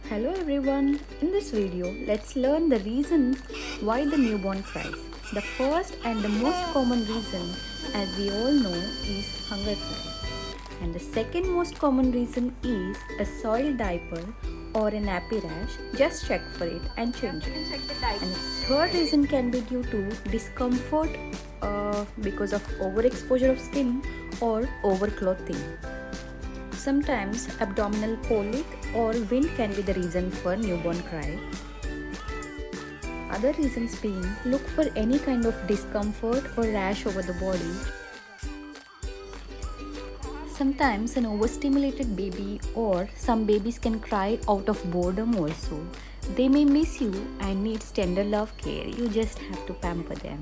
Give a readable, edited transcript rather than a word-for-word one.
Hello everyone, in this video let's learn the reasons why the newborn cries. The first and the most common reason, as we all know, is hunger cry. And the second most common reason is a soiled diaper or a nappy rash. Just check for it and change it. And the third reason can be due to discomfort because of overexposure of skin or overclothing. Sometimes abdominal colic or wind can be the reason for newborn cry. Other reasons being, look for any kind of discomfort or rash over the body. Sometimes an overstimulated baby or some babies can cry out of boredom also. They may miss you and need tender love care. You just have to pamper them.